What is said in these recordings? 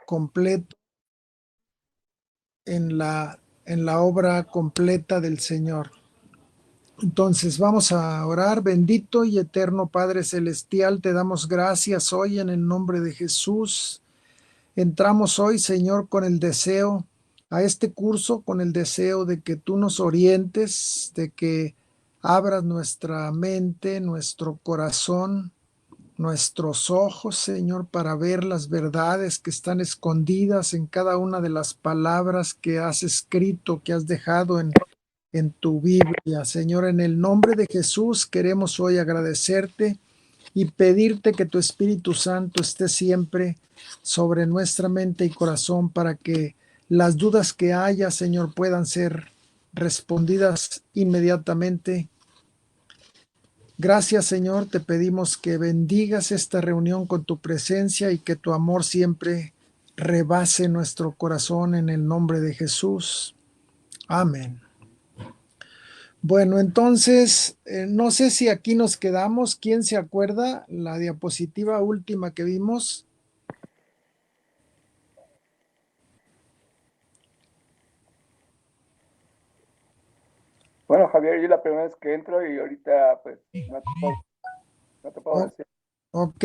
completo en la obra completa del Señor. Entonces vamos a orar. Bendito y eterno Padre Celestial, te damos gracias hoy en el nombre de Jesús. Entramos hoy, Señor, con el deseo a este curso, con el deseo de que tú nos orientes, de que abras nuestra mente, nuestro corazón, nuestros ojos, Señor, para ver las verdades que están escondidas en cada una de las palabras que has escrito, que has dejado en tu Biblia. Señor, en el nombre de Jesús queremos hoy agradecerte y pedirte que tu Espíritu Santo esté siempre sobre nuestra mente y corazón para que las dudas que haya, Señor, puedan ser respondidas inmediatamente. Gracias, Señor, te pedimos que bendigas esta reunión con tu presencia y que tu amor siempre rebase nuestro corazón en el nombre de Jesús. Amén. Bueno, entonces, no sé si aquí nos quedamos. ¿Quién se acuerda la diapositiva última que vimos? Bueno, Javier, yo la primera vez que entro y ahorita pues no te puedo decir. Ok,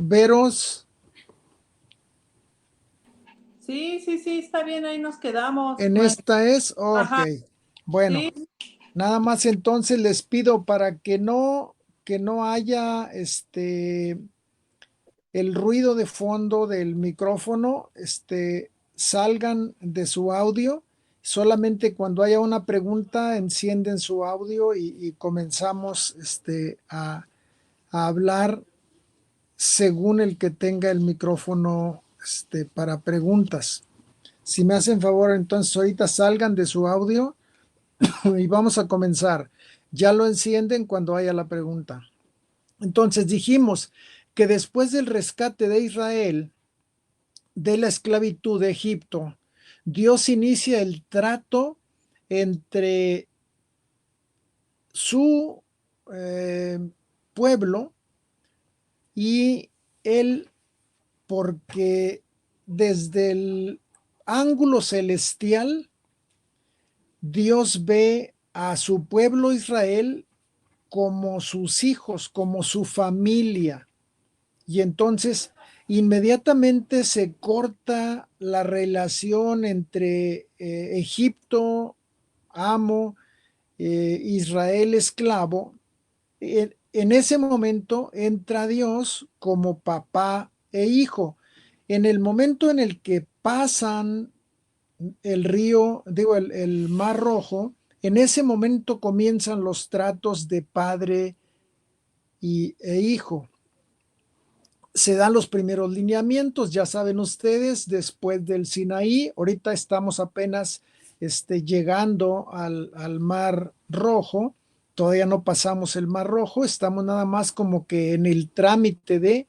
Veros, Sí, está bien, ahí nos quedamos. en esta es, ok. Ajá, Bueno, sí. nada más entonces les pido para que no haya el ruido de fondo del micrófono, salgan de su audio. Solamente cuando haya una pregunta, encienden su audio y comenzamos a hablar según el que tenga el micrófono para preguntas. Si me hacen favor, entonces ahorita salgan de su audio y vamos a comenzar. Ya lo encienden cuando haya la pregunta. Entonces dijimos que después del rescate de Israel de la esclavitud de Egipto, Dios inicia el trato entre su pueblo y él, porque desde el ángulo celestial, Dios ve a su pueblo Israel como sus hijos, como su familia. Y entonces inmediatamente se corta la relación entre Egipto, amo, Israel, esclavo. En ese momento entra Dios como papá e hijo. En el momento en el que pasan el río, digo, el Mar Rojo, en ese momento comienzan los tratos de padre e hijo. Se dan los primeros lineamientos, ya saben ustedes, después del Sinaí. Ahorita estamos apenas llegando al Mar Rojo. Todavía no pasamos el Mar Rojo, estamos nada más como que en el trámite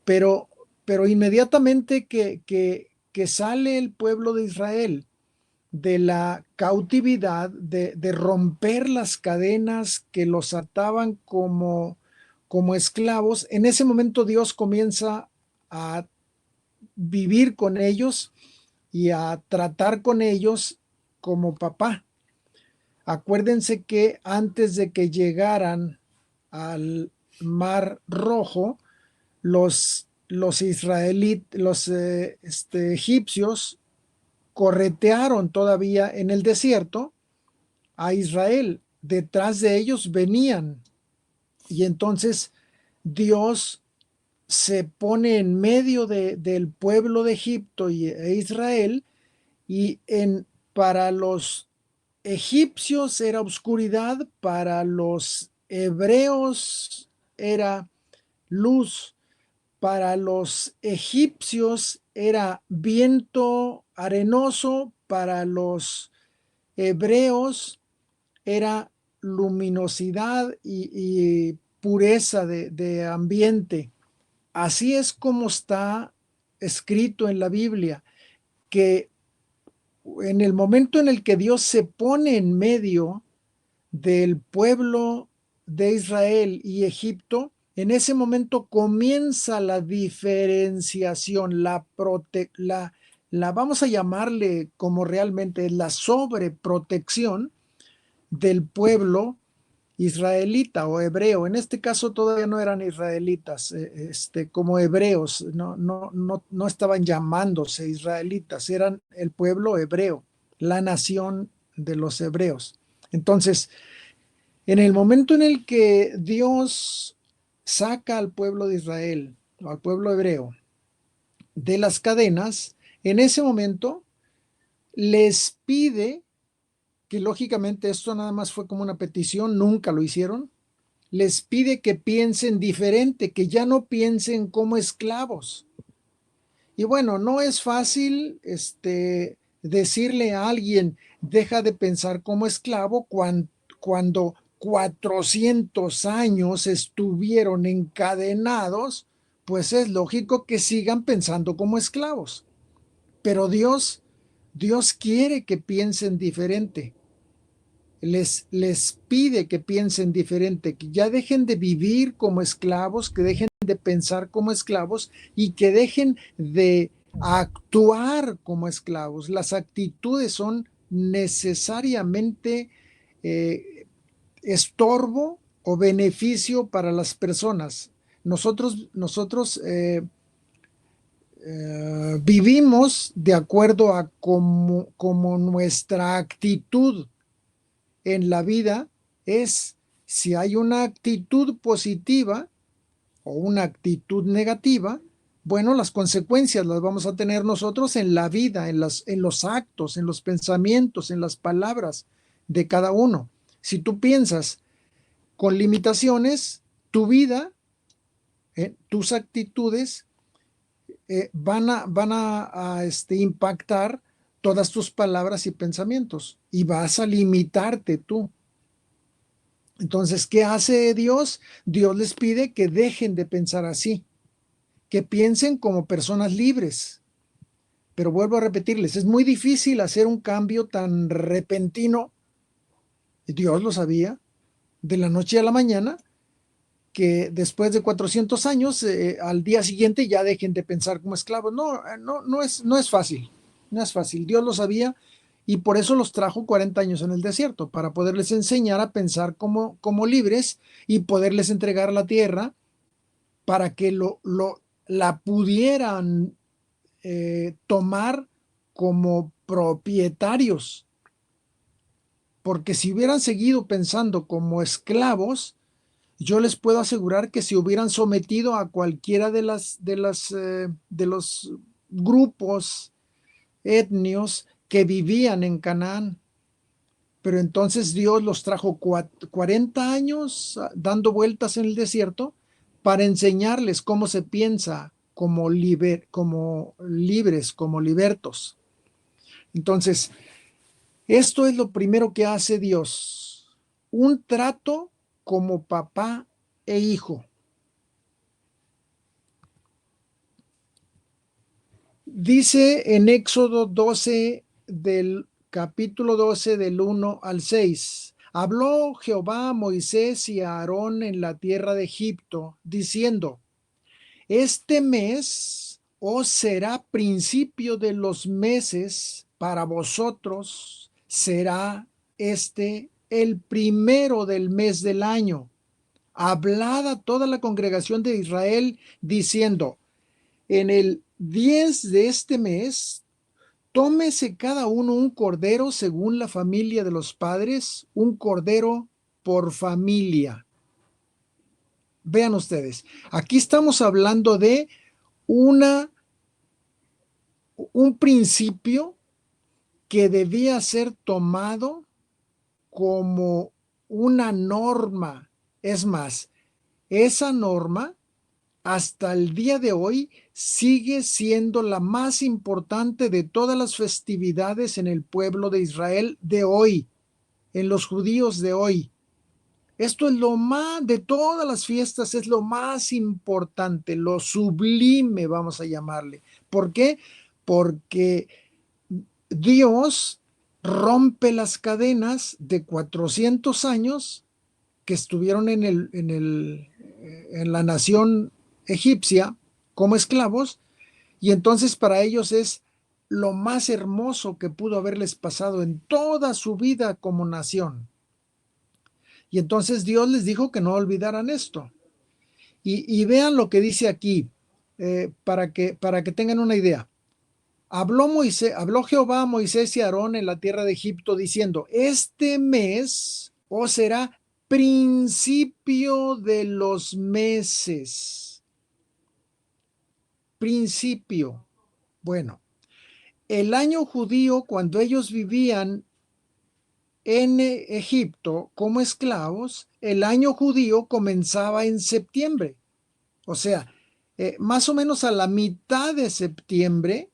pero, pero inmediatamente que sale el pueblo de Israel de la cautividad, de romper las cadenas que los ataban como esclavos, en ese momento Dios comienza a vivir con ellos y a tratar con ellos como papá. Acuérdense que antes de que llegaran al Mar Rojo, los israelitas, los egipcios corretearon todavía en el desierto a Israel. Detrás de ellos venían. Y entonces Dios se pone en medio del pueblo de Egipto e Israel, y para los egipcios era oscuridad, para los hebreos era luz, para los egipcios era viento arenoso, para los hebreos era luminosidad y pureza de ambiente. Así es como está escrito en la Biblia, que en el momento en el que Dios se pone en medio del pueblo de Israel y Egipto, En ese momento comienza la diferenciación, la vamos a llamarle como realmente es la sobreprotección del pueblo israelita o hebreo. En este caso todavía no eran israelitas, como hebreos, no estaban llamándose israelitas, eran el pueblo hebreo, la nación de los hebreos. Entonces, en el momento en el que Dios saca al pueblo de Israel, o al pueblo hebreo, de las cadenas, en ese momento les pide, que lógicamente esto nada más fue como una petición, nunca lo hicieron, les pide que piensen diferente, que ya no piensen como esclavos. Y bueno, no es fácil decirle a alguien, deja de pensar como esclavo cuando 400 años estuvieron encadenados, pues es lógico que sigan pensando como esclavos. Pero Dios quiere que piensen diferente. Les pide que piensen diferente, que ya dejen de vivir como esclavos, que dejen de pensar como esclavos y que dejen de actuar como esclavos. Las actitudes son necesariamente estorbo o beneficio para las personas. Nosotros vivimos de acuerdo a como nuestra actitud en la vida es. Si hay una actitud positiva o una actitud negativa, bueno, las consecuencias las vamos a tener nosotros en la vida, en los actos, en los pensamientos, en las palabras de cada uno. Si tú piensas con limitaciones, tu vida, tus actitudes van a impactar todas tus palabras y pensamientos y vas a limitarte tú. Entonces, ¿qué hace Dios? Dios les pide que dejen de pensar así, que piensen como personas libres. Pero vuelvo a repetirles, es muy difícil hacer un cambio tan repentino. Dios lo sabía, de la noche a la mañana, que después de 400 años, al día siguiente ya dejen de pensar como esclavos. No es fácil, no es fácil. Dios lo sabía y por eso los trajo 40 años en el desierto, para poderles enseñar a pensar como libres y poderles entregar la tierra para que la pudieran tomar como propietarios. Porque si hubieran seguido pensando como esclavos, yo les puedo asegurar que se hubieran sometido a cualquiera de los grupos etnios que vivían en Canaán. Pero entonces Dios los trajo 40 años dando vueltas en el desierto para enseñarles cómo se piensa como libres, como libertos. Entonces, esto es lo primero que hace Dios. Un trato como papá e hijo. Dice en Éxodo 12, del capítulo 12, del 1 al 6. Habló Jehová a Moisés y a Aarón en la tierra de Egipto, diciendo: este mes os será principio de los meses, para vosotros será el primero del mes del año. Hablad a toda la congregación de Israel, diciendo: en el 10 de este mes, tómese cada uno un cordero según la familia de los padres, un cordero por familia. Vean ustedes, aquí estamos hablando de un principio que debía ser tomado como una norma. Es más, esa norma hasta el día de hoy sigue siendo la más importante de todas las festividades en el pueblo de Israel de hoy, en los judíos de hoy. Esto es lo más, de todas las fiestas, es lo más importante, lo sublime, vamos a llamarle. ¿Por qué? Porque Dios rompe las cadenas de 400 años que estuvieron en la nación egipcia como esclavos, y entonces para ellos es lo más hermoso que pudo haberles pasado en toda su vida como nación. Y entonces Dios les dijo que no olvidaran esto. Y vean lo que dice aquí, para que tengan una idea. Habló Jehová a Moisés y a Aarón en la tierra de Egipto diciendo, este mes os será principio de los meses. Principio. Bueno, el año judío, cuando ellos vivían en Egipto como esclavos, el año judío comenzaba en septiembre. O sea, más o menos a la mitad de septiembre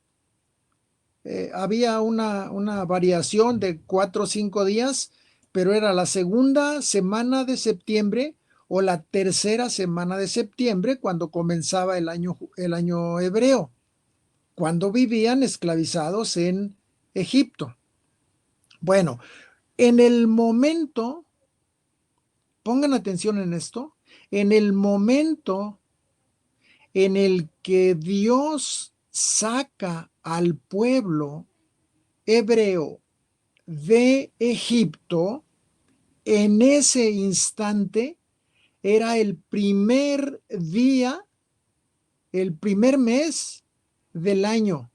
había una variación de 4 o 5 días, pero era la segunda semana de septiembre o la tercera semana de septiembre cuando comenzaba el año hebreo, cuando vivían esclavizados en Egipto. Bueno, en el momento, pongan atención en esto, en el momento en el que Dios saca al pueblo hebreo de Egipto, en ese instante era el primer día, el primer mes del año.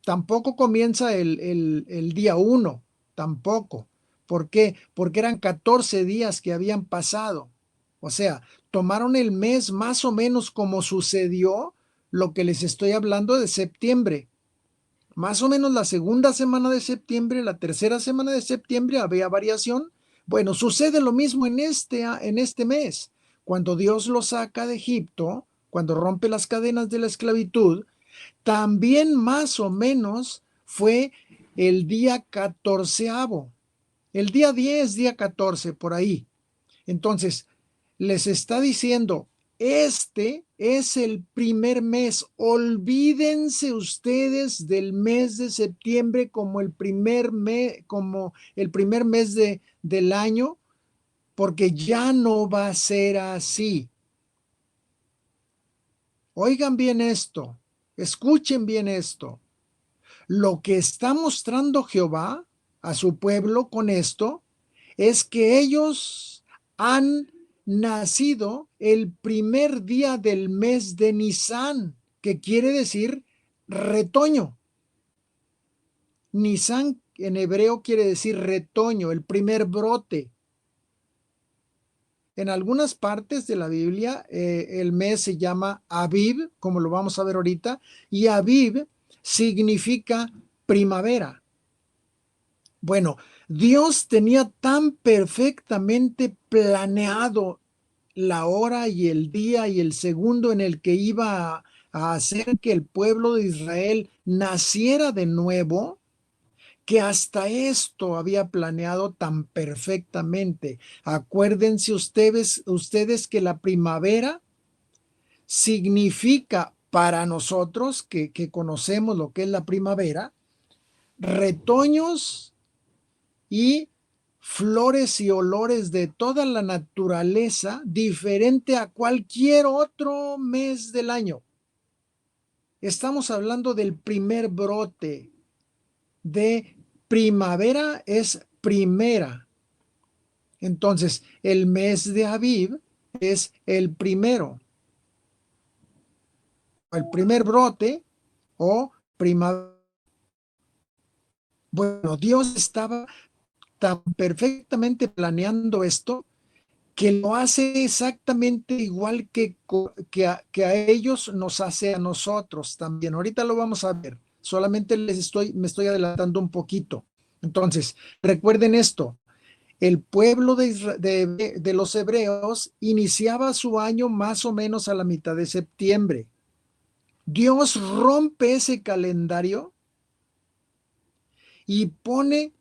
Tampoco comienza el día 1, tampoco. ¿Por qué? Porque eran 14 días que habían pasado. O sea, tomaron el mes más o menos como sucedió lo que les estoy hablando de septiembre. Más o menos la segunda semana de septiembre, la tercera semana de septiembre había variación. Bueno, sucede lo mismo en este mes. Cuando Dios los saca de Egipto, cuando rompe las cadenas de la esclavitud, también más o menos fue el día 14avo, el día 10, día 14, por ahí. Entonces, les está diciendo, este es el primer mes. Olvídense ustedes del mes de septiembre como el primer mes del año, porque ya no va a ser así. Oigan bien esto, escuchen bien esto. Lo que está mostrando Jehová a su pueblo con esto es que ellos han nacido el primer día del mes de Nisán, que quiere decir retoño. Nisán en hebreo quiere decir retoño, el primer brote. En algunas partes de la Biblia el mes se llama Aviv, como lo vamos a ver ahorita, y Aviv significa primavera. Bueno, Dios tenía tan perfectamente planeado la hora y el día y el segundo en el que iba a hacer que el pueblo de Israel naciera de nuevo, que hasta esto había planeado tan perfectamente. Acuérdense ustedes que la primavera significa para nosotros que conocemos lo que es la primavera, retoños y flores y olores de toda la naturaleza diferente a cualquier otro mes del año. Estamos hablando del primer brote de primavera, es primera. Entonces, el mes de Aviv es el primero. El primer brote o primavera. Bueno, Dios estaba tan perfectamente planeando esto que lo hace exactamente igual que a ellos nos hace a nosotros también. Ahorita lo vamos a ver, solamente me estoy adelantando un poquito. Entonces, recuerden esto, el pueblo de los hebreos iniciaba su año más o menos a la mitad de septiembre. Dios rompe ese calendario y pone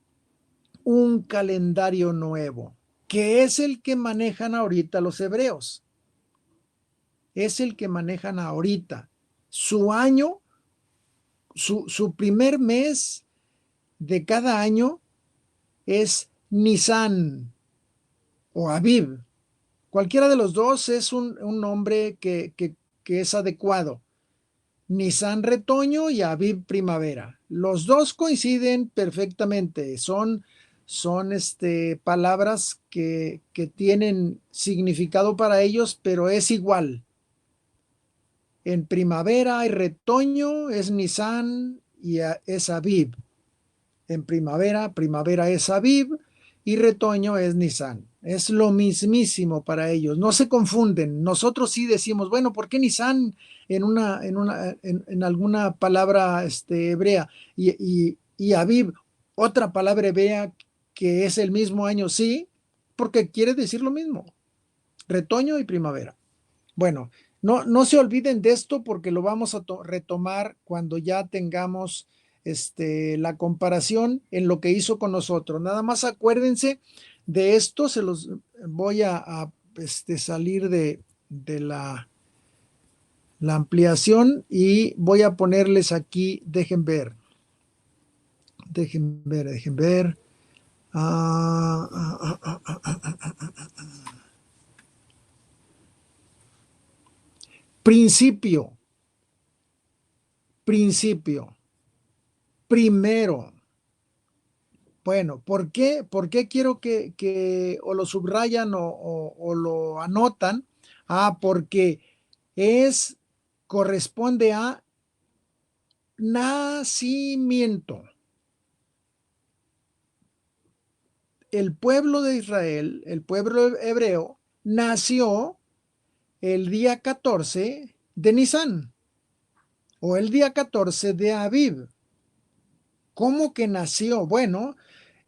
un calendario nuevo, que es el que manejan ahorita los hebreos. Es el que manejan ahorita. Su año, su primer mes de cada año es Nisan o Aviv, Cualquiera de los dos es un nombre que es adecuado. Nisan retoño y Aviv primavera. Los dos coinciden perfectamente. Son palabras que tienen significado para ellos, pero es igual. En primavera y retoño es Nisan y es Aviv. En primavera es Aviv y retoño es Nisan. Es lo mismísimo para ellos. No se confunden. Nosotros sí decimos, bueno, ¿por qué Nisan en alguna palabra hebrea? Y Aviv, otra palabra hebrea que es el mismo año, sí, porque quiere decir lo mismo. Retoño y primavera. Bueno, no se olviden de esto porque lo vamos a retomar cuando ya tengamos la comparación en lo que hizo con nosotros. Nada más acuérdense de esto, se los voy a salir de la ampliación y voy a ponerles aquí, dejen ver. Principio, primero. Bueno, ¿por qué quiero que o lo subrayan o lo anotan? Porque corresponde a nacimiento. El pueblo de Israel, el pueblo hebreo, nació el día 14 de Nisan o el día 14 de Aviv. ¿Cómo que nació? Bueno,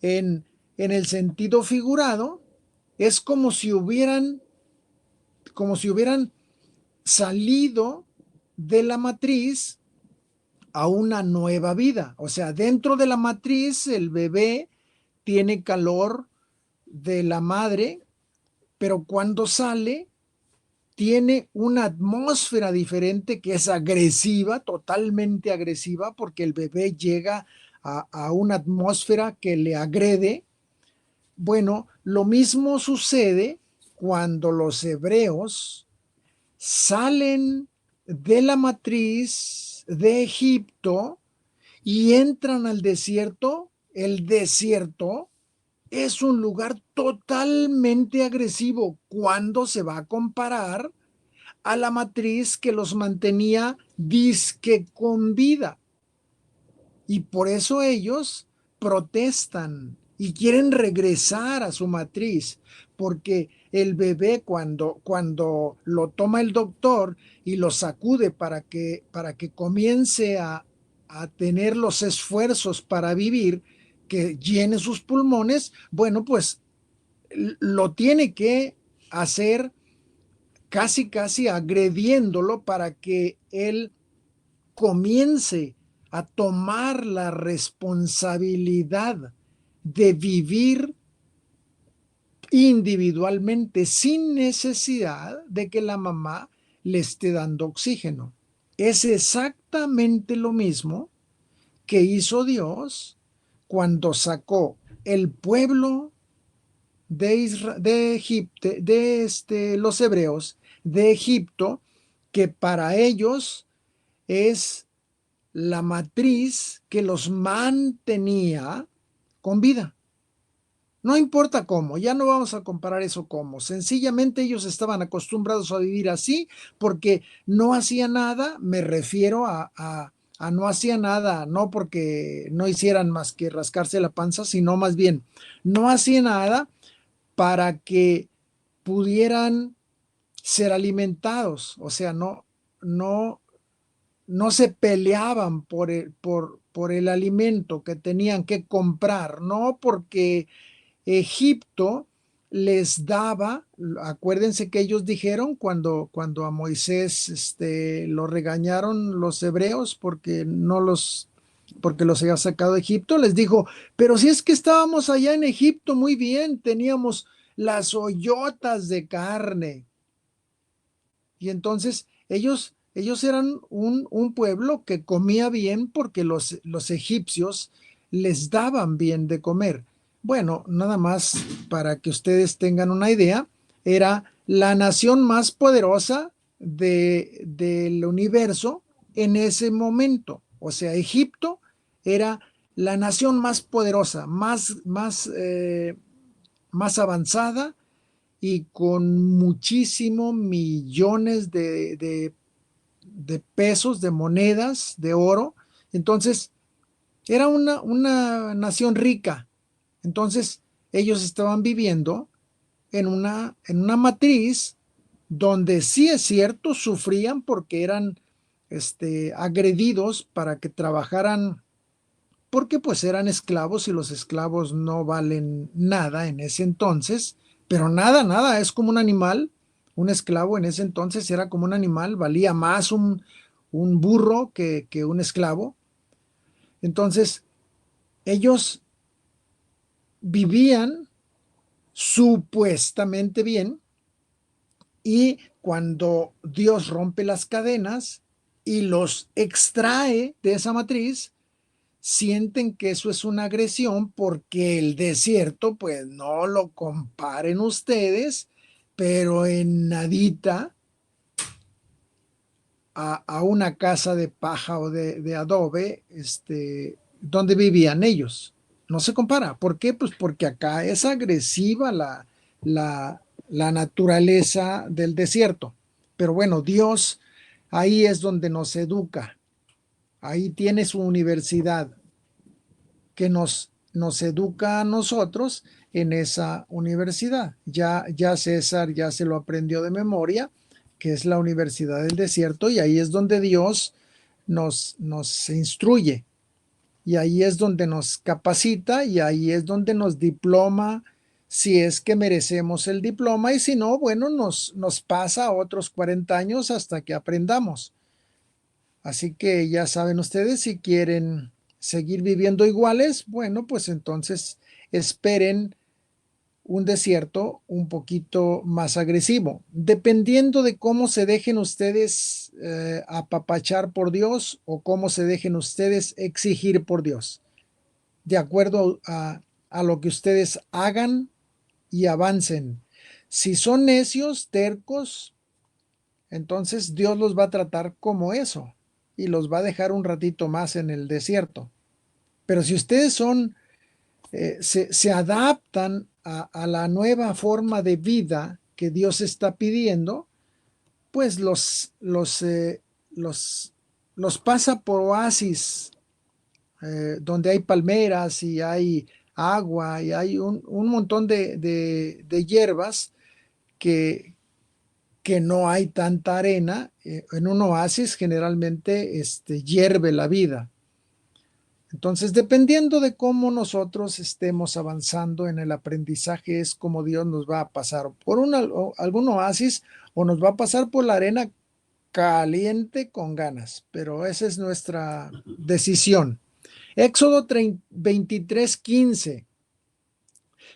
en el sentido figurado, es como si hubieran salido de la matriz a una nueva vida. O sea, dentro de la matriz el bebé tiene calor de la madre, pero cuando sale tiene una atmósfera diferente que es agresiva, totalmente agresiva, porque el bebé llega a una atmósfera que le agrede. Bueno, lo mismo sucede cuando los hebreos salen de la matriz de Egipto y entran al desierto. El desierto es un lugar totalmente agresivo cuando se va a comparar a la matriz que los mantenía disque con vida. Y por eso ellos protestan y quieren regresar a su matriz, porque el bebé cuando lo toma el doctor y lo sacude para que comience a tener los esfuerzos para vivir, que llene sus pulmones, bueno, pues lo tiene que hacer casi agrediéndolo para que él comience a tomar la responsabilidad de vivir individualmente sin necesidad de que la mamá le esté dando oxígeno. Es exactamente lo mismo que hizo Dios cuando sacó el pueblo de Egipto, los hebreos de Egipto, que para ellos es la matriz que los mantenía con vida. No importa cómo, ya no vamos a comparar eso cómo. Sencillamente ellos estaban acostumbrados a vivir así porque no hacía nada, me refiero a no hacía nada, no porque no hicieran más que rascarse la panza, sino más bien no hacía nada para que pudieran ser alimentados. O sea, no se peleaban por el alimento que tenían que comprar, no porque Egipto les daba. Acuérdense que ellos dijeron cuando a Moisés lo regañaron los hebreos porque los había sacado de Egipto, les dijo, pero si es que estábamos allá en Egipto muy bien, teníamos las ollotas de carne. Y entonces ellos eran un pueblo que comía bien porque los egipcios les daban bien de comer. Bueno, nada más para que ustedes tengan una idea, era la nación más poderosa del universo en ese momento. O sea, Egipto era la nación más poderosa, más avanzada y con muchísimos millones de pesos, de monedas, de oro. Entonces, era una nación rica. Entonces, ellos estaban viviendo en una matriz donde sí es cierto, sufrían porque eran agredidos para que trabajaran, porque pues eran esclavos y los esclavos no valen nada en ese entonces, pero nada, nada, es como un animal. Un esclavo en ese entonces era como un animal, valía más un burro que un esclavo. Entonces, ellos vivían supuestamente bien, y cuando Dios rompe las cadenas y los extrae de esa matriz, sienten que eso es una agresión porque el desierto, pues no lo comparen ustedes, pero en nadita a una casa de paja o de adobe, donde vivían ellos. No se compara. ¿Por qué? Pues porque acá es agresiva la, la naturaleza del desierto. Pero bueno, Dios ahí es donde nos educa. Ahí tiene su universidad que nos educa a nosotros en esa universidad. Ya César ya se lo aprendió de memoria, que es la Universidad del Desierto, y ahí es donde Dios nos instruye, y ahí es donde nos capacita, y ahí es donde nos diploma, si es que merecemos el diploma, y si no, bueno, nos pasa otros 40 años hasta que aprendamos. Así que ya saben ustedes, si quieren seguir viviendo iguales, bueno, pues entonces esperen un desierto un poquito más agresivo, dependiendo de cómo se dejen ustedes apapachar por Dios o cómo se dejen ustedes exigir por Dios, de acuerdo a lo que ustedes hagan y avancen. Si son necios, tercos, entonces Dios los va a tratar como eso y los va a dejar un ratito más en el desierto. Pero si ustedes se adaptan a la nueva forma de vida que Dios está pidiendo, pues los pasa por oasis, donde hay palmeras y hay agua y hay un montón de hierbas que, que no hay tanta arena. En un oasis generalmente hierve la vida. Entonces, dependiendo de cómo nosotros estemos avanzando en el aprendizaje, es como Dios nos va a pasar por algún oasis o nos va a pasar por la arena caliente con ganas, pero esa es nuestra decisión. Éxodo 23:15.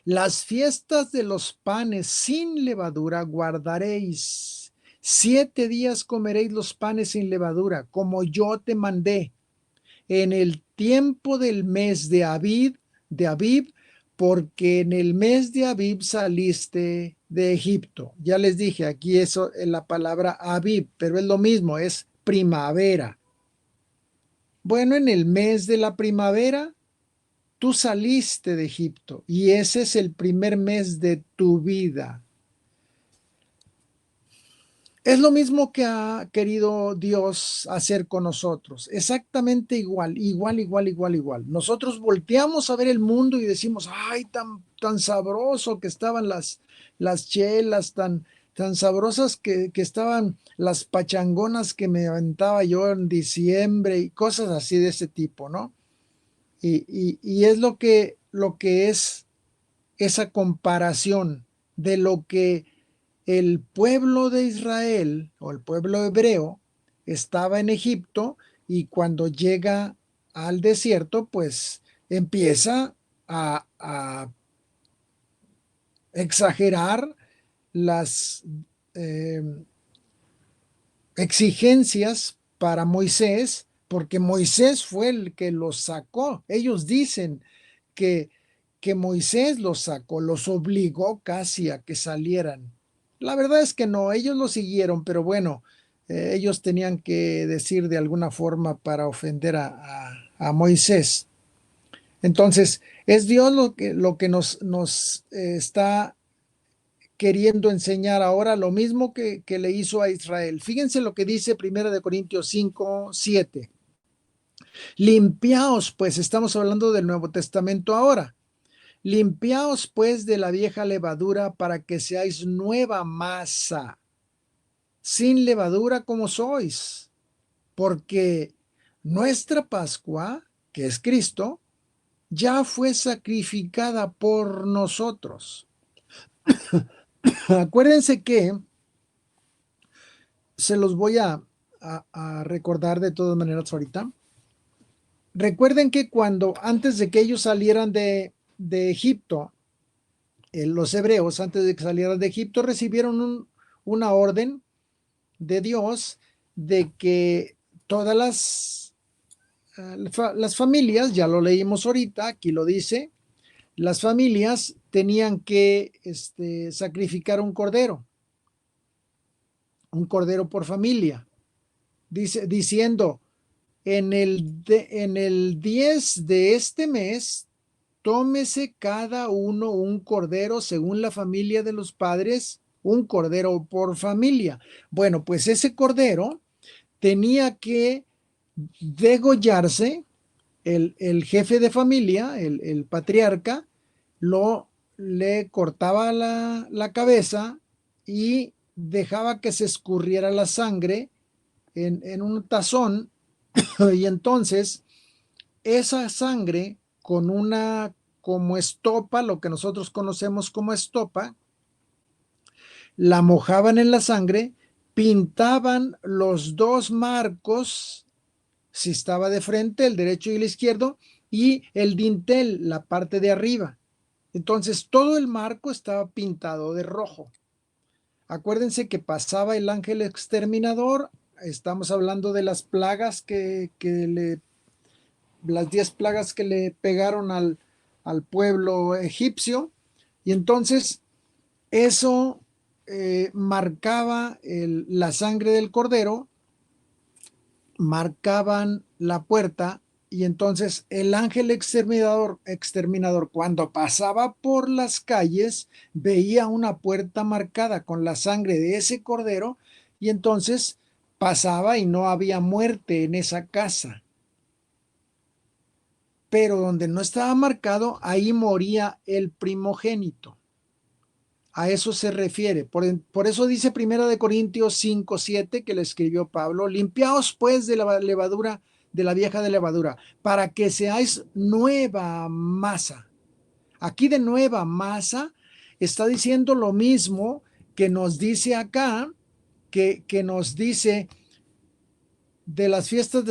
Las fiestas de los panes sin levadura guardaréis. 7 días comeréis los panes sin levadura, como yo te mandé, en el tiempo del mes de Abib, porque en el mes de Abib saliste de Egipto. Ya les dije, aquí eso es la palabra Abib, pero es lo mismo, es primavera. Bueno, en el mes de la primavera tú saliste de Egipto y ese es el primer mes de tu vida. Es lo mismo que ha querido Dios hacer con nosotros, exactamente igual, igual, igual, igual, igual. Nosotros volteamos a ver el mundo y decimos, ay, tan sabroso que estaban las chelas, tan sabrosas que estaban las pachangonas que me aventaba yo en diciembre y cosas así de ese tipo, ¿no? Y es lo que es esa comparación de lo que el pueblo de Israel o el pueblo hebreo estaba en Egipto, y cuando llega al desierto, pues empieza a exagerar las eh, exigencias para Moisés, porque Moisés fue el que los sacó. Ellos dicen que Moisés los sacó, los obligó casi a que salieran. La verdad es que no, ellos lo siguieron, pero bueno, ellos tenían que decir de alguna forma para ofender a Moisés. Entonces, es Dios lo que nos está queriendo enseñar ahora, lo mismo que le hizo a Israel. Fíjense lo que dice 1 Corintios 5:7. Limpiaos, pues estamos hablando del Nuevo Testamento ahora. Limpiaos pues de la vieja levadura para que seáis nueva masa, sin levadura como sois, porque nuestra Pascua, que es Cristo, ya fue sacrificada por nosotros. Acuérdense que se los voy a recordar de todas maneras ahorita. Recuerden que antes de que ellos salieran de Egipto, los hebreos, antes de que salieran de Egipto, recibieron una orden de Dios de que todas las familias, ya lo leímos ahorita, aquí lo dice, las familias tenían que sacrificar un cordero por familia, diciendo, en el 10 de este mes, tómese cada uno un cordero según la familia de los padres, un cordero por familia. Bueno, pues ese cordero tenía que degollarse, el jefe de familia, el patriarca, le cortaba la cabeza y dejaba que se escurriera la sangre en un tazón, y entonces esa sangre con como estopa, lo que nosotros conocemos como estopa, la mojaban en la sangre, pintaban los dos marcos, si estaba de frente, el derecho y el izquierdo, y el dintel, la parte de arriba. Entonces todo el marco estaba pintado de rojo. Acuérdense que pasaba el ángel exterminador. Estamos hablando de las plagas las 10 plagas que le pegaron al pueblo egipcio. Y entonces eso marcaba la sangre del cordero, marcaban la puerta, y entonces el ángel exterminador cuando pasaba por las calles veía una puerta marcada con la sangre de ese cordero, y entonces pasaba y no había muerte en esa casa. Pero donde no estaba marcado, ahí moría el primogénito. A eso se refiere. Por eso dice 1 Corintios 5:7 que le escribió Pablo: limpiaos pues de la levadura, de la vieja de levadura, para que seáis nueva masa. Aquí de nueva masa está diciendo lo mismo que nos dice acá, que nos dice de las fiestas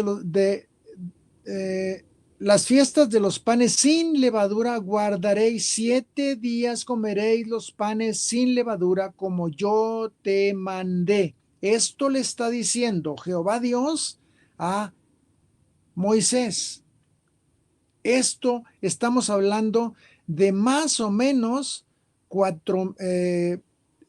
las fiestas de los panes sin levadura guardaréis, 7 días comeréis los panes sin levadura como yo te mandé. Esto le está diciendo Jehová Dios a Moisés. Esto estamos hablando de más o menos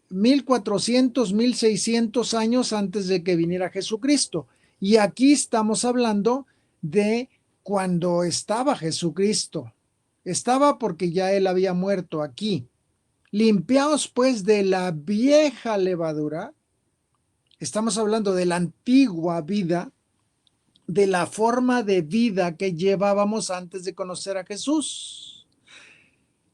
1400, 1600 años antes de que viniera Jesucristo. Y aquí estamos hablando de cuando estaba Jesucristo. Estaba porque ya él había muerto aquí. Limpiaos pues de la vieja levadura. Estamos hablando de la antigua vida, de la forma de vida que llevábamos antes de conocer a Jesús.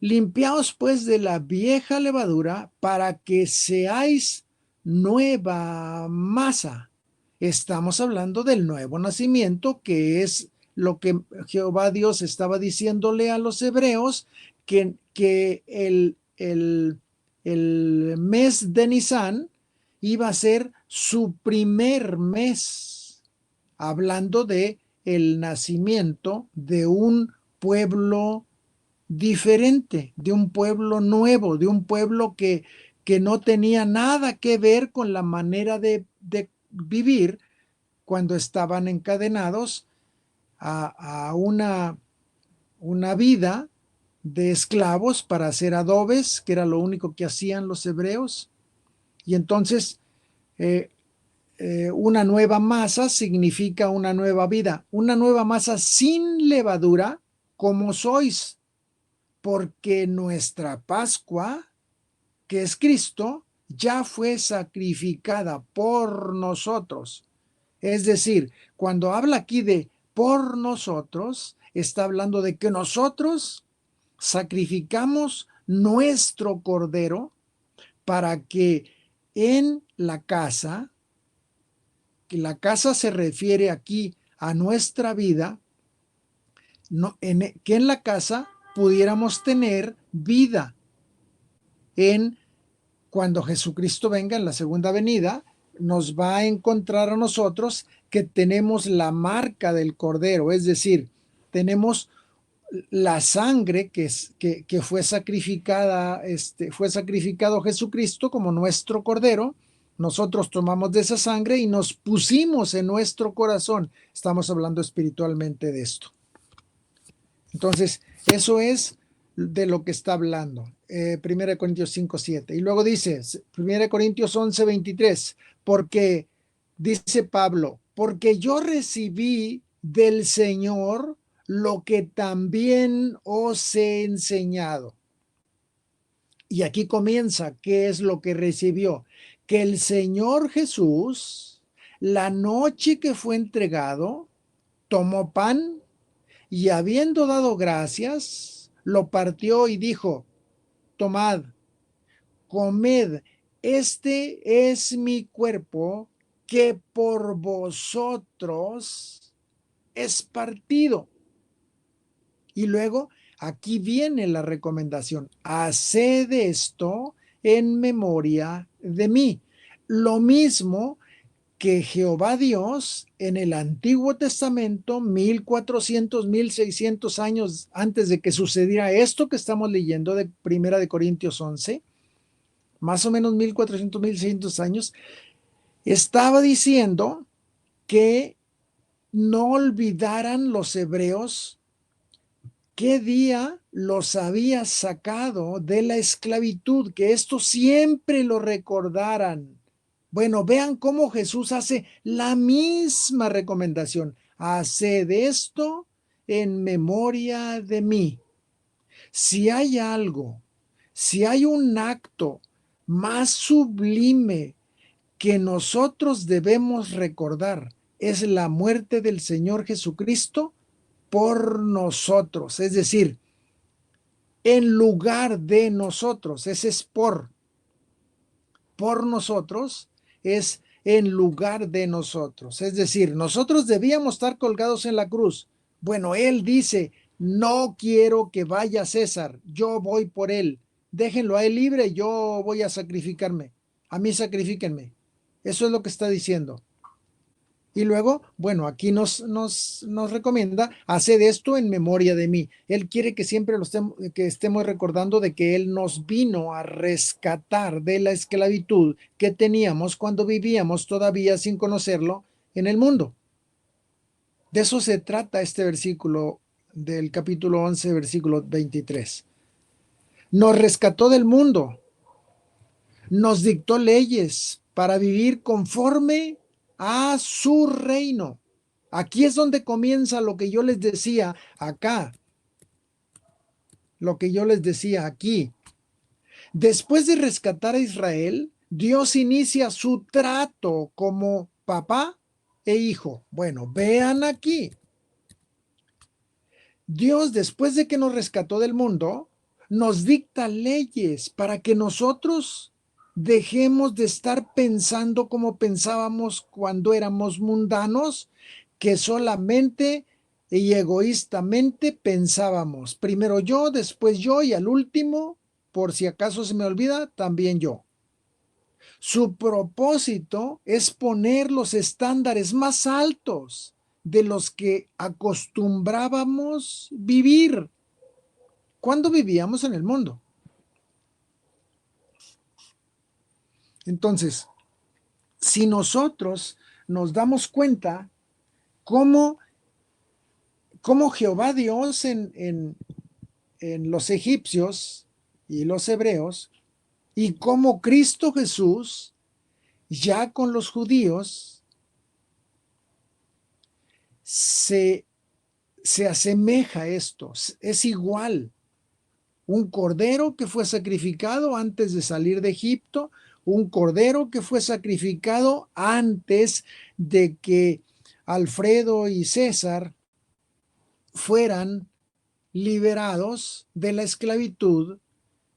Limpiaos pues de la vieja levadura para que seáis nueva masa. Estamos hablando del nuevo nacimiento, que es lo que Jehová Dios estaba diciéndole a los hebreos, que el mes de Nisan iba a ser su primer mes, hablando de el nacimiento de un pueblo diferente, de un pueblo nuevo, de un pueblo que no tenía nada que ver con la manera de vivir cuando estaban encadenados a una vida de esclavos para hacer adobes, que era lo único que hacían los hebreos. Y entonces una nueva masa significa una nueva vida, una nueva masa sin levadura, como sois, porque nuestra Pascua, que es Cristo, ya fue sacrificada por nosotros. Es decir, cuando habla aquí de por nosotros, está hablando de que nosotros sacrificamos nuestro cordero para que en la casa, que la casa se refiere aquí a nuestra vida, que en la casa pudiéramos tener vida cuando Jesucristo venga en la segunda venida, nos va a encontrar a nosotros que tenemos la marca del Cordero, es decir, tenemos la sangre que fue sacrificada, fue sacrificado Jesucristo como nuestro Cordero. Nosotros tomamos de esa sangre y nos pusimos en nuestro corazón. Estamos hablando espiritualmente de esto. Entonces, eso es de lo que está hablando. 1 Corintios 5, 7. Y luego dice, 1 Corintios 11, 23, porque, dice Pablo, porque yo recibí del Señor lo que también os he enseñado. Y aquí comienza, ¿qué es lo que recibió? Que el Señor Jesús, la noche que fue entregado, tomó pan y habiendo dado gracias, lo partió y dijo, tomad, comed, este es mi cuerpo que por vosotros es partido. Y luego aquí viene la recomendación, haced esto en memoria de mí. Lo mismo que Jehová Dios en el Antiguo Testamento, 1400, 1600 años antes de que sucediera esto que estamos leyendo de 1 Corintios 11, más o menos 1400, 1600 años, estaba diciendo que no olvidaran los hebreos qué día los había sacado de la esclavitud, que esto siempre lo recordaran. Bueno, vean cómo Jesús hace la misma recomendación. Haced esto en memoria de mí. Si hay algo, si hay un acto más sublime que nosotros debemos recordar, es la muerte del Señor Jesucristo por nosotros. Es decir, en lugar de nosotros. Ese es por nosotros. Es en lugar de nosotros. Es decir, nosotros debíamos estar colgados en la cruz. Bueno, él dice, no quiero que vaya César, yo voy por él. Déjenlo a él libre, yo voy a sacrificarme. A mí sacrifíquenme. Eso es lo que está diciendo. Y luego, bueno, aquí nos recomienda, haced esto en memoria de mí. Él quiere que siempre que estemos recordando de que Él nos vino a rescatar de la esclavitud que teníamos cuando vivíamos todavía sin conocerlo en el mundo. De eso se trata este versículo del capítulo 11, versículo 23. Nos rescató del mundo, nos dictó leyes para vivir conforme a su reino. Aquí es donde comienza lo que yo les decía acá. Lo que yo les decía aquí. Después de rescatar a Israel, Dios inicia su trato como papá e hijo. Bueno, vean aquí. Dios, después de que nos rescató del mundo, nos dicta leyes para que nosotros dejemos de estar pensando como pensábamos cuando éramos mundanos, que solamente y egoístamente pensábamos. Primero yo, después yo y al último, por si acaso se me olvida, también yo. Su propósito es poner los estándares más altos de los que acostumbrábamos vivir cuando vivíamos en el mundo. Entonces, si nosotros nos damos cuenta cómo Jehová Dios en los egipcios y los hebreos, y cómo Cristo Jesús Ya con los judíos se asemeja esto, es igual. Un cordero que fue sacrificado antes de salir de Egipto, un cordero que fue sacrificado antes de que Alfredo y César fueran liberados de la esclavitud,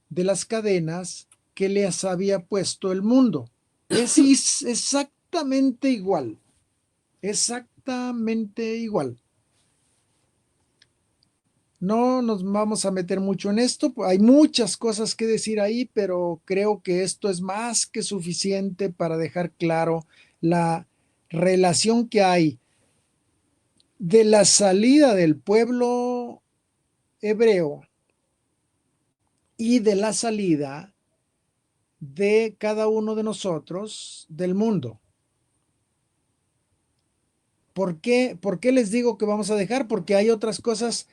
de las cadenas que les había puesto el mundo. Es exactamente igual, exactamente igual. No nos vamos a meter mucho en esto, hay muchas cosas que decir ahí, pero creo que esto es más que suficiente para dejar claro la relación que hay de la salida del pueblo hebreo y de la salida de cada uno de nosotros del mundo. ¿Por qué les digo que vamos a dejar? Porque hay otras cosas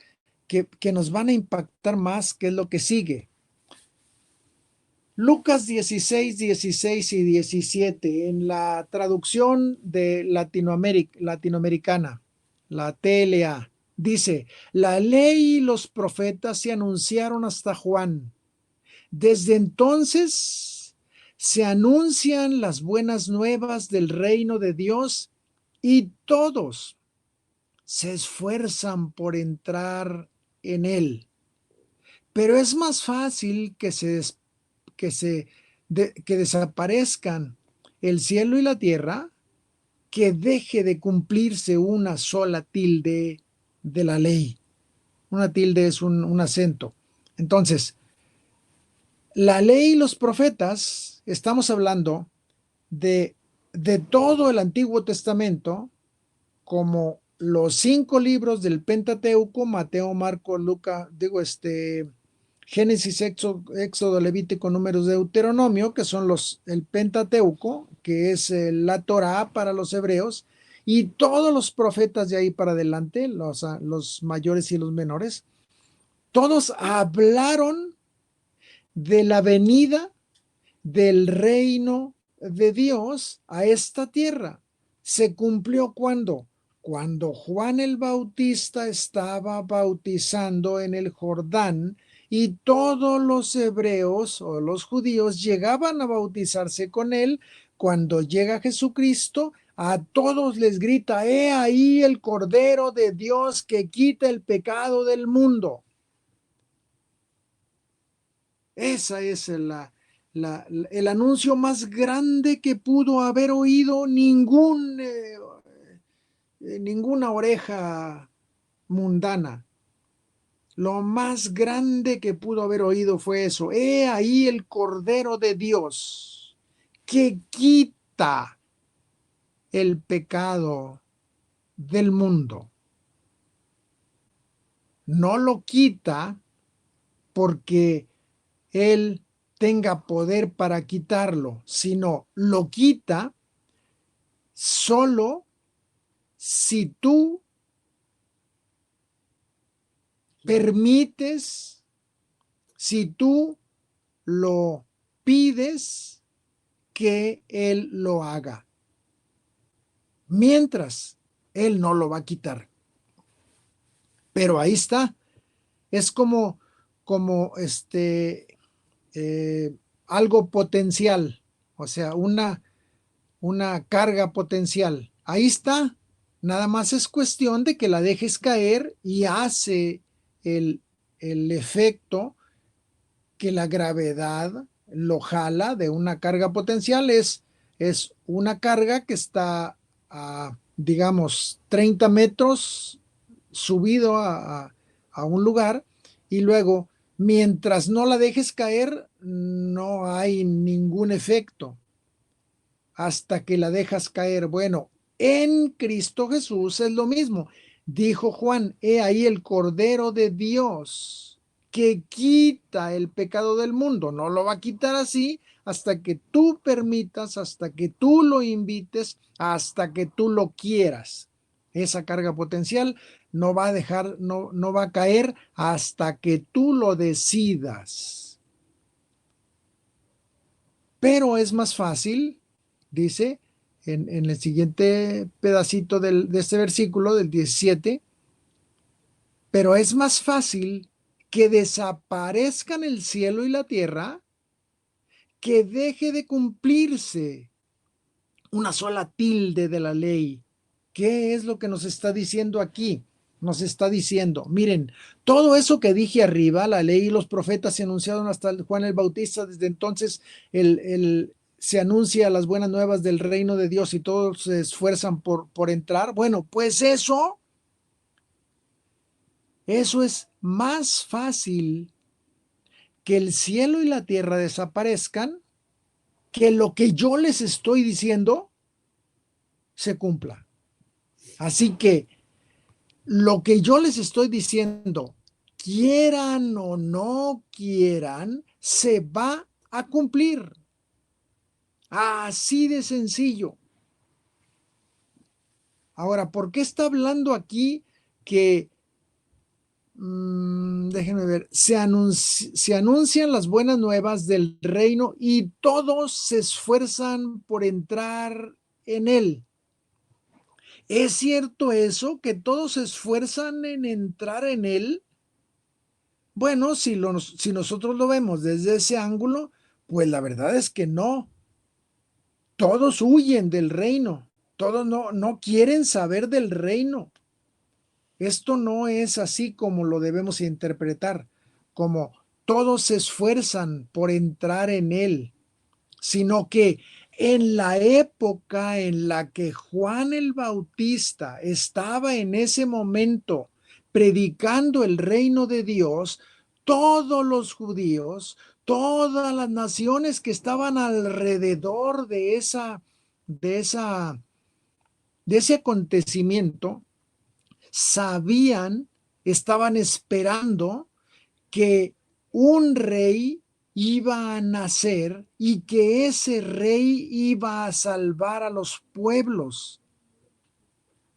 que nos van a impactar más, que es lo que sigue. Lucas 16, 16 y 17, en la traducción de latinoamericana, la TLA, dice: la ley y los profetas se anunciaron hasta Juan. Desde entonces se anuncian las buenas nuevas del reino de Dios y todos se esfuerzan por entrar en él. Pero es más fácil que desaparezcan el cielo y la tierra que deje de cumplirse una sola tilde de la ley. Una tilde es un acento. Entonces, la ley y los profetas, estamos hablando de todo el Antiguo Testamento, como los 5 libros del Pentateuco: Mateo, Marcos, Lucas, Génesis, Éxodo, Levítico, Números, Deuteronomio, que son el Pentateuco, que es la Torá para los hebreos, y todos los profetas de ahí para adelante, los mayores y los menores, todos hablaron de la venida del reino de Dios a esta tierra. ¿Se cumplió cuándo? Cuando Juan el Bautista estaba bautizando en el Jordán y todos los hebreos o los judíos llegaban a bautizarse con él. Cuando llega Jesucristo, a todos les grita: he ahí el Cordero de Dios que quita el pecado del mundo. Esa es el anuncio más grande que pudo haber oído ninguna oreja mundana. Lo más grande que pudo haber oído fue eso: he ahí el Cordero de Dios que quita el pecado del mundo. No lo quita porque Él tenga poder para quitarlo, sino lo quita solo si tú permites, si tú lo pides que Él lo haga. Mientras, Él no lo va a quitar. Pero ahí está. Es como algo potencial, o sea, una carga potencial. Ahí está. Nada más es cuestión de que la dejes caer y hace el efecto que la gravedad lo jala de una carga potencial. Es una carga que está a, digamos, 30 metros subido a un lugar, y luego, mientras no la dejes caer, no hay ningún efecto hasta que la dejas caer. Bueno, en Cristo Jesús es lo mismo. Dijo Juan: he ahí el Cordero de Dios que quita el pecado del mundo. No lo va a quitar así hasta que tú permitas, hasta que tú lo invites, hasta que tú lo quieras. Esa carga potencial no va a caer hasta que tú lo decidas. Pero es más fácil dice en el siguiente pedacito de este versículo, del 17, pero es más fácil que desaparezcan el cielo y la tierra, que deje de cumplirse una sola tilde de la ley. ¿Qué es lo que nos está diciendo aquí? Nos está diciendo, miren, todo eso que dije arriba, la ley y los profetas se anunciaron hasta Juan el Bautista, desde entonces se anuncia las buenas nuevas del reino de Dios y todos se esfuerzan por entrar. Bueno, pues eso es más fácil que el cielo y la tierra desaparezcan, que lo que yo les estoy diciendo se cumpla. Así que lo que yo les estoy diciendo, quieran o no quieran, se va a cumplir. Así de sencillo. Ahora, ¿por qué está hablando aquí que, déjenme ver, se anuncian las buenas nuevas del reino y todos se esfuerzan por entrar en él? ¿Es cierto eso, que todos se esfuerzan en entrar en él? Bueno, si nosotros lo vemos desde ese ángulo, pues la verdad es que no. Todos huyen del reino, todos no quieren saber del reino. Esto no es así como lo debemos interpretar, como todos se esfuerzan por entrar en él, sino que en la época en la que Juan el Bautista estaba en ese momento predicando el reino de Dios, todos los judíos, todas las naciones que estaban alrededor de ese acontecimiento, sabían, estaban esperando que un rey iba a nacer y que ese rey iba a salvar a los pueblos.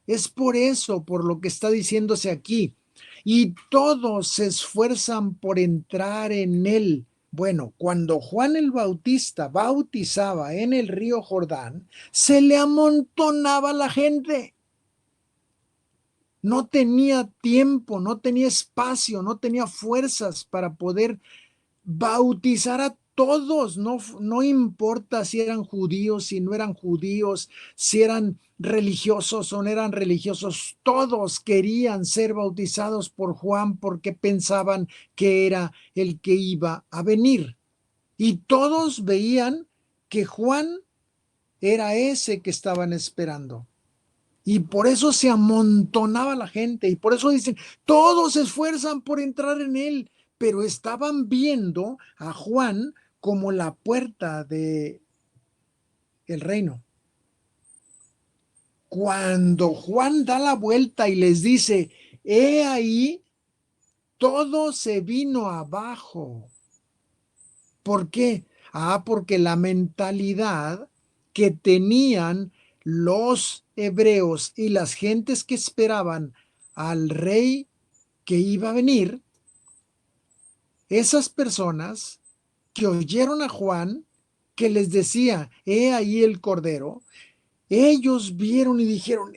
Es por eso, por lo que está diciéndose aquí. Y todos se esfuerzan por entrar en él. Bueno, cuando Juan el Bautista bautizaba en el río Jordán, se le amontonaba la gente. No tenía tiempo, no tenía espacio, no tenía fuerzas para poder bautizar a todos, no importa si eran judíos, si no eran judíos, si eran religiosos o no eran religiosos, todos querían ser bautizados por Juan porque pensaban que era el que iba a venir. Y todos veían que Juan era ese que estaban esperando. Y por eso se amontonaba la gente, y por eso dicen, todos se esfuerzan por entrar en él, pero estaban viendo a Juan como la puerta del reino. Cuando Juan da la vuelta y les dice, he ahí, todo se vino abajo. ¿Por qué? Porque la mentalidad que tenían los hebreos y las gentes que esperaban al rey que iba a venir, esas personas que oyeron a Juan que les decía, he ahí el cordero, ellos vieron y dijeron,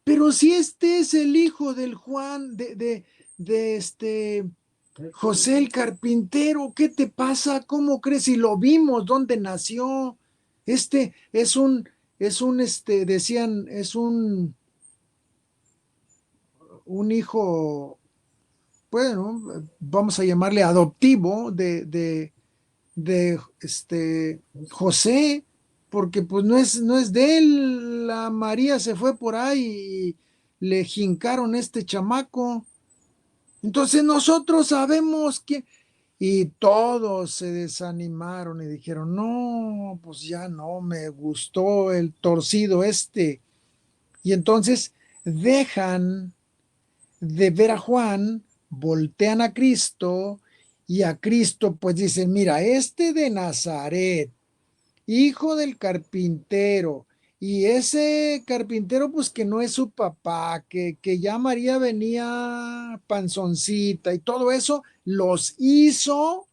pero si este es el hijo del Juan, de José el carpintero, ¿qué te pasa? ¿Cómo crees? Y lo vimos, ¿dónde nació? Decían, es un hijo, bueno, vamos a llamarle adoptivo de José, porque pues no es de él. La María se fue por ahí y le jincaron este chamaco. Entonces nosotros sabemos que... Y todos se desanimaron y dijeron, no, pues ya no, me gustó el torcido este. Y entonces dejan de ver a Juan, voltean a Cristo y a Cristo pues dicen, mira, este de Nazaret, hijo del carpintero, y ese carpintero pues que no es su papá, que ya María venía panzoncita y todo eso, los hizo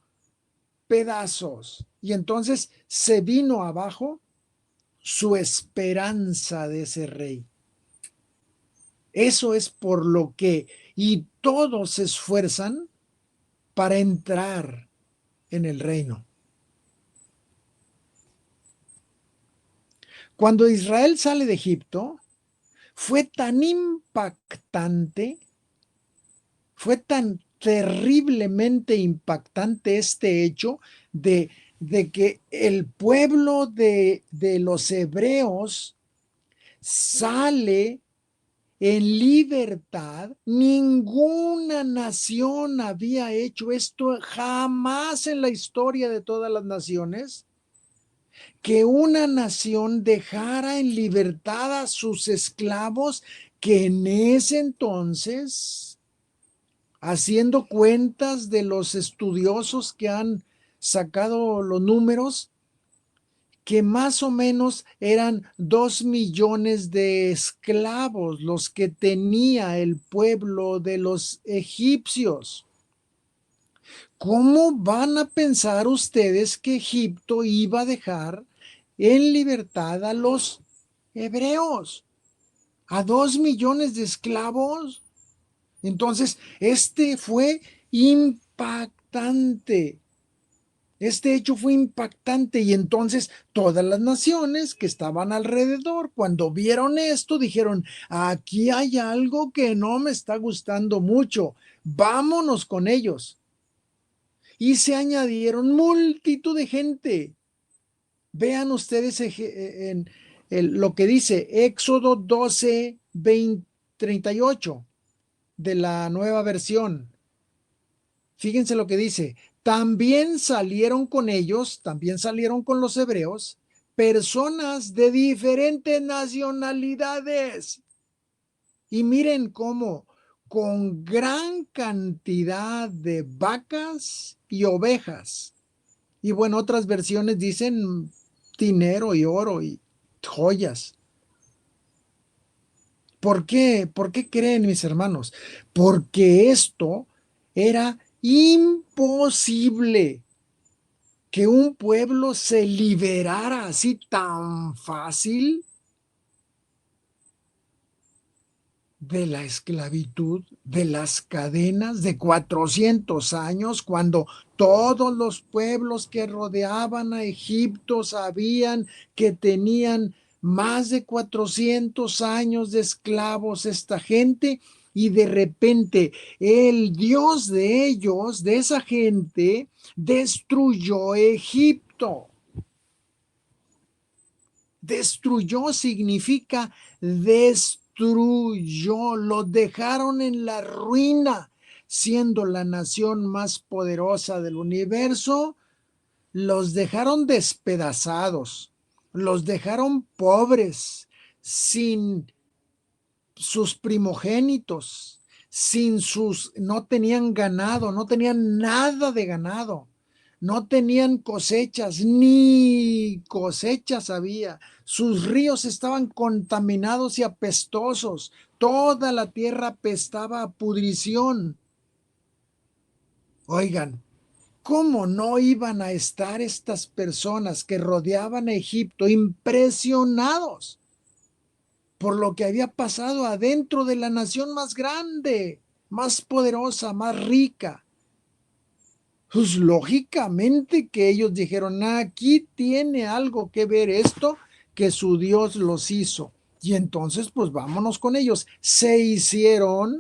pedazos. Y entonces se vino abajo su esperanza de ese rey. Eso es por lo que, y todos se esfuerzan para entrar en el reino. Cuando Israel sale de Egipto, fue tan impactante, fue tan terriblemente impactante este hecho de que el pueblo de los hebreos sale en libertad. Ninguna nación había hecho esto jamás en la historia de todas las naciones, que una nación dejara en libertad a sus esclavos, que en ese entonces, haciendo cuentas de los estudiosos que han sacado los números, que más o menos eran 2 millones de esclavos los que tenía el pueblo de los egipcios. ¿Cómo van a pensar ustedes que Egipto iba a dejar en libertad a los hebreos? ¿A 2 millones de esclavos? Entonces, este fue impactante. Este hecho fue impactante, y entonces todas las naciones que estaban alrededor, cuando vieron esto, dijeron: aquí hay algo que no me está gustando mucho, vámonos con ellos. Y se añadieron multitud de gente. Vean ustedes en lo que dice Éxodo 12, 38 de la Nueva Versión. Fíjense lo que dice: también salieron con ellos, también salieron con los hebreos, personas de diferentes nacionalidades. Y miren cómo, con gran cantidad de vacas y ovejas. Y bueno, otras versiones dicen dinero y oro y joyas. ¿Por qué? ¿Por qué creen, mis hermanos? Porque esto era imposible, que un pueblo se liberara así tan fácil de la esclavitud, de las cadenas de 400 años, cuando todos los pueblos que rodeaban a Egipto sabían que tenían más de 400 años de esclavos esta gente, y de repente el Dios de ellos, de esa gente, destruyó Egipto. Destruyó significa destruyó, los dejaron en la ruina. Siendo la nación más poderosa del universo, los dejaron despedazados, los dejaron pobres, sin sus primogénitos, no tenían ganado, no tenían nada de ganado. No tenían cosechas, ni cosechas había. Sus ríos estaban contaminados y apestosos. Toda la tierra apestaba a pudrición. Oigan, ¿cómo no iban a estar estas personas que rodeaban a Egipto impresionados por lo que había pasado adentro de la nación más grande, más poderosa, más rica? Pues lógicamente que ellos dijeron: aquí tiene algo que ver esto, que su Dios los hizo. Y entonces, pues vámonos con ellos. Se hicieron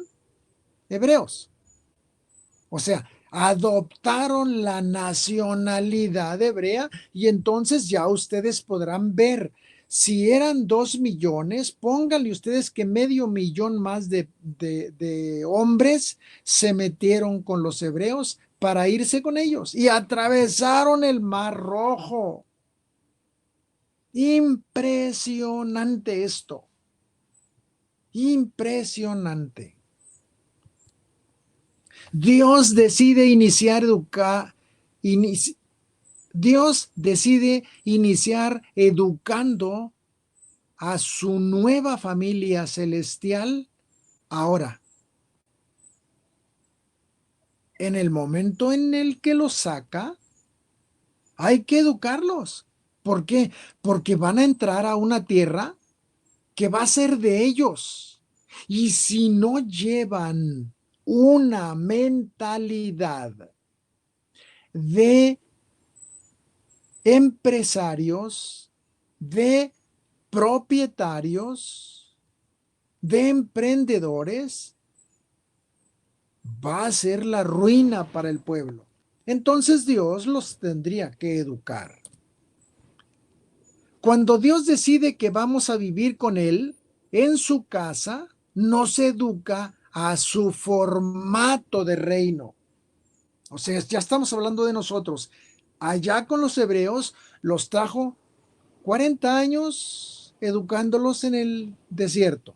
hebreos. O sea, adoptaron la nacionalidad hebrea, y entonces ya ustedes podrán ver. Si eran 2 millones, pónganle ustedes que medio millón más de hombres se metieron con los hebreos para irse con ellos, y atravesaron el Mar Rojo. Impresionante esto. Impresionante. Dios decide Dios decide iniciar educando a su nueva familia celestial ahora. En el momento en el que los saca Hay que educarlos. ¿Por qué? Porque van a entrar a una tierra que va a ser de ellos. Y si no llevan una mentalidad de empresarios, de propietarios, de emprendedores, va a ser la ruina para el pueblo. Entonces Dios los tendría que educar. Cuando Dios decide que vamos a vivir con Él en su casa, nos educa a su formato de reino. O sea, ya estamos hablando de nosotros. Allá con los hebreos los trajo 40 años educándolos en el desierto.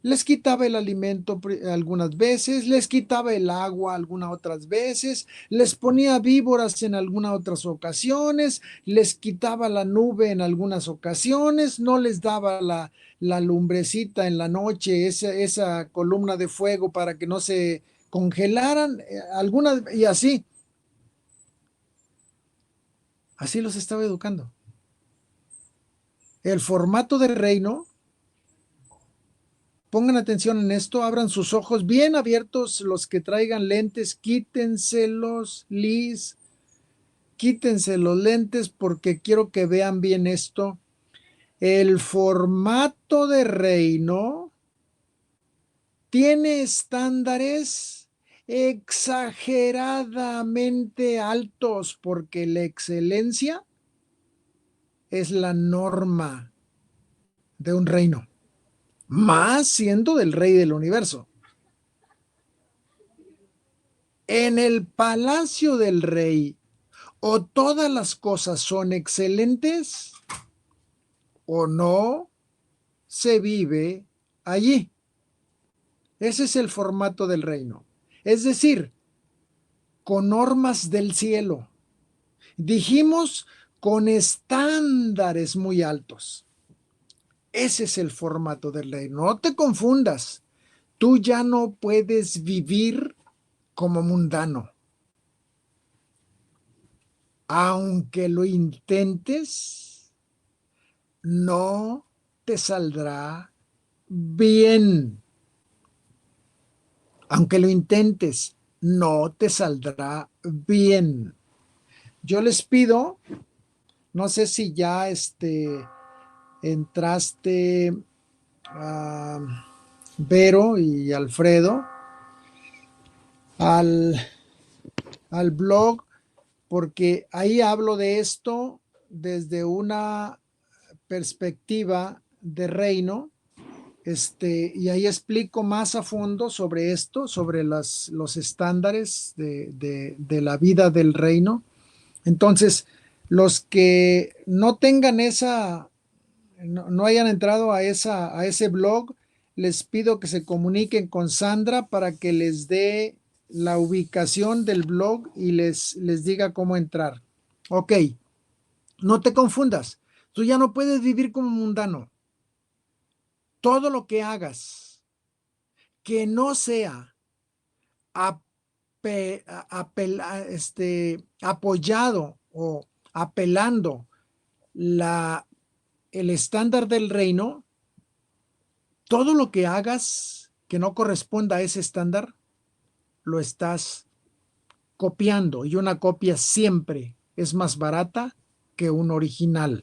Les quitaba el alimento algunas veces, les quitaba el agua algunas otras veces, les ponía víboras en algunas otras ocasiones, les quitaba la nube en algunas ocasiones, no les daba la lumbrecita en la noche, esa columna de fuego para que no se congelaran, algunas, y así. Así los estaba educando. El formato de reino. Pongan atención en esto, abran sus ojos bien abiertos, los que traigan lentes, quítenselos, quítense los lentes porque quiero que vean bien esto. El formato de reino tiene estándares exageradamente altos porque la excelencia es la norma de un reino, más siendo del rey del universo. En el palacio del rey, o todas las cosas son excelentes, o no se vive allí. Ese es el formato del reino. Es decir, con normas del cielo. Dijimos con estándares muy altos. Ese es el formato del reino. No te confundas. Tú ya no puedes vivir como mundano. Aunque lo intentes, no te saldrá bien. Aunque lo intentes, no te saldrá bien. Yo les pido, no sé si ya entraste a Vero y Alfredo al blog, porque ahí hablo de esto desde una perspectiva de reino, y ahí explico más a fondo sobre esto, sobre los estándares de la vida del reino. Entonces, los que no tengan no hayan entrado a ese blog, les pido que se comuniquen con Sandra para que les dé la ubicación del blog y les diga cómo entrar. Ok, no te confundas. Tú ya no puedes vivir como mundano. Todo lo que hagas que no sea apoyado o apelando el estándar del reino, todo lo que hagas que no corresponda a ese estándar, lo estás copiando, y una copia siempre es más barata que un original.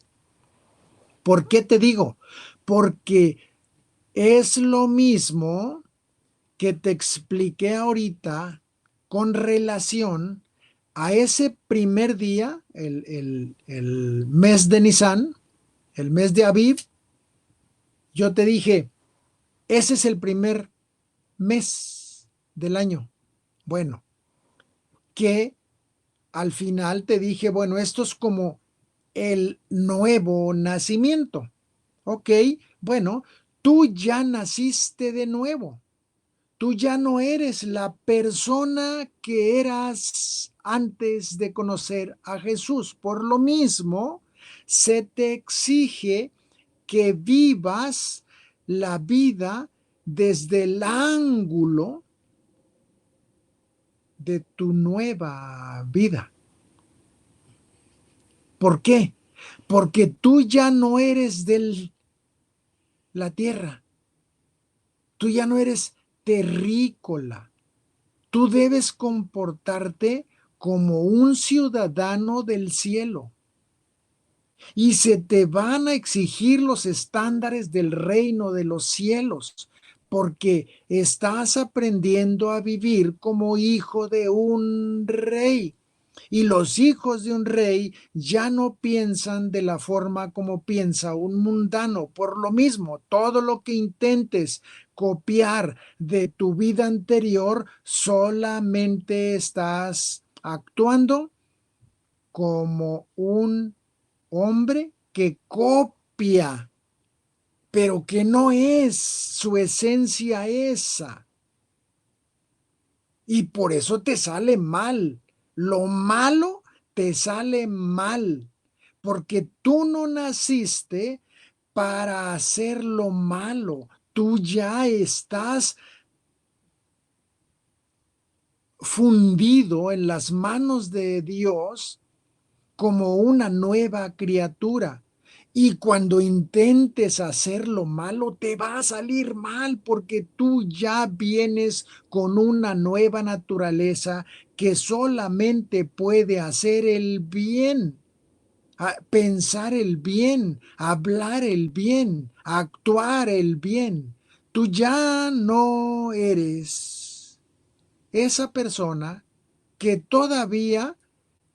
¿Por qué te digo? Porque es lo mismo que te expliqué ahorita con relación a ese primer día, el mes de Nisan, el mes de Aviv. Yo te dije, ese es el primer mes del año. Bueno, que al final te dije, bueno, esto es como el nuevo nacimiento. Ok, bueno, tú ya naciste de nuevo. Tú ya no eres la persona que eras antes de conocer a Jesús. Por lo mismo, se te exige que vivas la vida desde el ángulo de tu nueva vida. ¿Por qué? Porque tú ya no eres de la tierra. Tú ya no eres terrícola. Tú debes comportarte como un ciudadano del cielo. Y se te van a exigir los estándares del reino de los cielos, porque estás aprendiendo a vivir como hijo de un rey. Y los hijos de un rey ya no piensan de la forma como piensa un mundano. Por lo mismo, todo lo que intentes copiar de tu vida anterior, solamente estás actuando como un hombre que copia, pero que no es su esencia esa. Y por eso te sale mal. Lo malo te sale mal, porque tú no naciste para hacer lo malo. Tú ya estás fundido en las manos de Dios como una nueva criatura. Y cuando intentes hacer lo malo, te va a salir mal porque tú ya vienes con una nueva naturaleza que solamente puede hacer el bien, pensar el bien, hablar el bien, actuar el bien. Tú ya no eres esa persona que todavía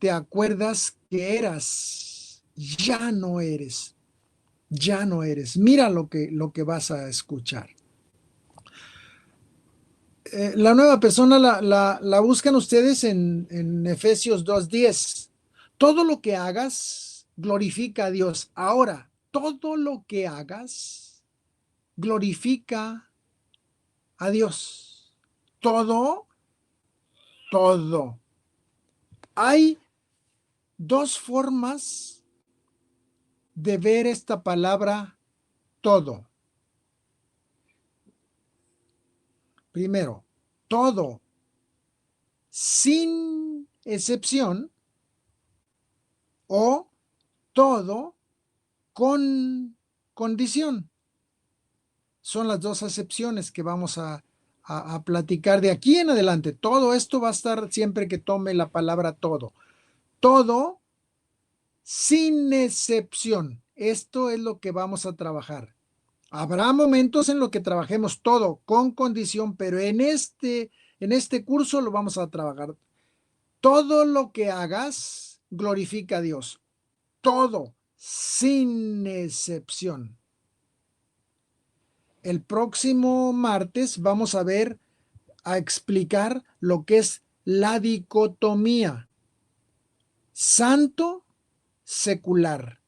te acuerdas que eras. Ya no eres. Ya no eres. Mira lo que vas a escuchar. La nueva persona la buscan ustedes en Efesios 2:10. Todo lo que hagas glorifica a Dios. Ahora, todo lo que hagas glorifica a Dios. Todo, todo. Hay dos formas de ver esta palabra todo. Primero, todo, sin excepción, o todo con condición. Son las dos acepciones que vamos a platicar de aquí en adelante. Todo esto va a estar siempre que tome la palabra todo. Todo sin excepción. Esto es lo que vamos a trabajar. Habrá momentos en los que trabajemos todo con condición, pero en este curso lo vamos a trabajar. Todo lo que hagas glorifica a Dios. Todo, sin excepción. El próximo martes vamos a explicar lo que es la dicotomía santo secular.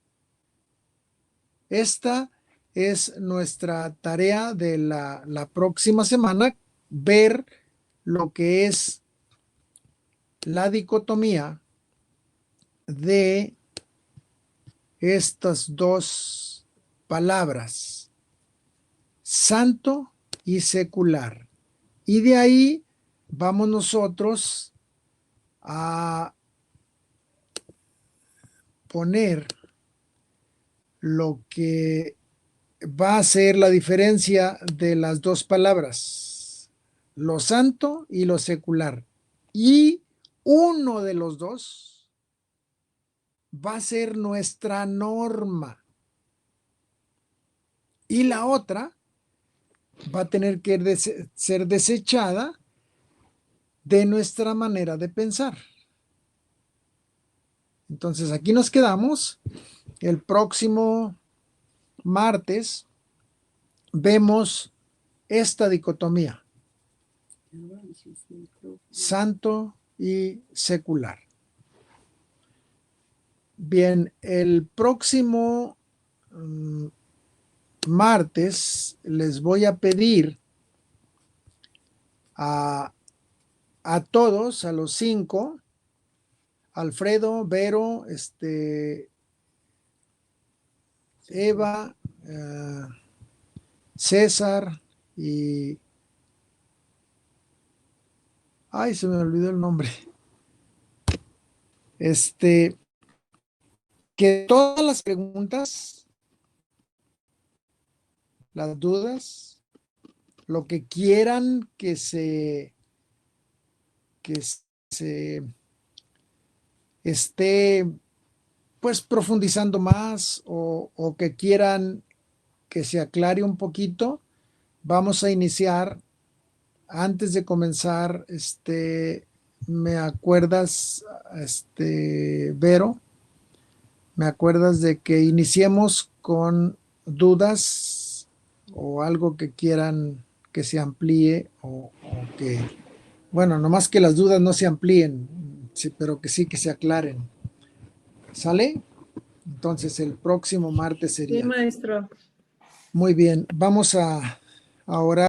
Esta es nuestra tarea de la próxima semana, ver lo que es la dicotomía de estas dos palabras, santo y secular. Y de ahí vamos nosotros a poner lo que va a ser la diferencia de las dos palabras, lo santo y lo secular. Y uno de los dos va a ser nuestra norma. Y la otra va a tener que ser desechada de nuestra manera de pensar. Entonces aquí nos quedamos. El próximo martes vemos esta dicotomía, santo y secular. Bien, el próximo martes les voy a pedir a todos, a los 5, Alfredo, Vero, Eva, César y... Ay, se me olvidó el nombre. que todas las preguntas, las dudas, lo que quieran que se esté pues profundizando más o que quieran que se aclare un poquito, vamos a iniciar. Antes de comenzar, ¿me acuerdas, Vero? ¿Me acuerdas de que iniciemos con dudas o algo que quieran que se amplíe o que, bueno, nomás que las dudas no se amplíen, sí, pero que sí que se aclaren? ¿Sale? Entonces el próximo martes Sí, sería. maestro. Muy bien, vamos a orar.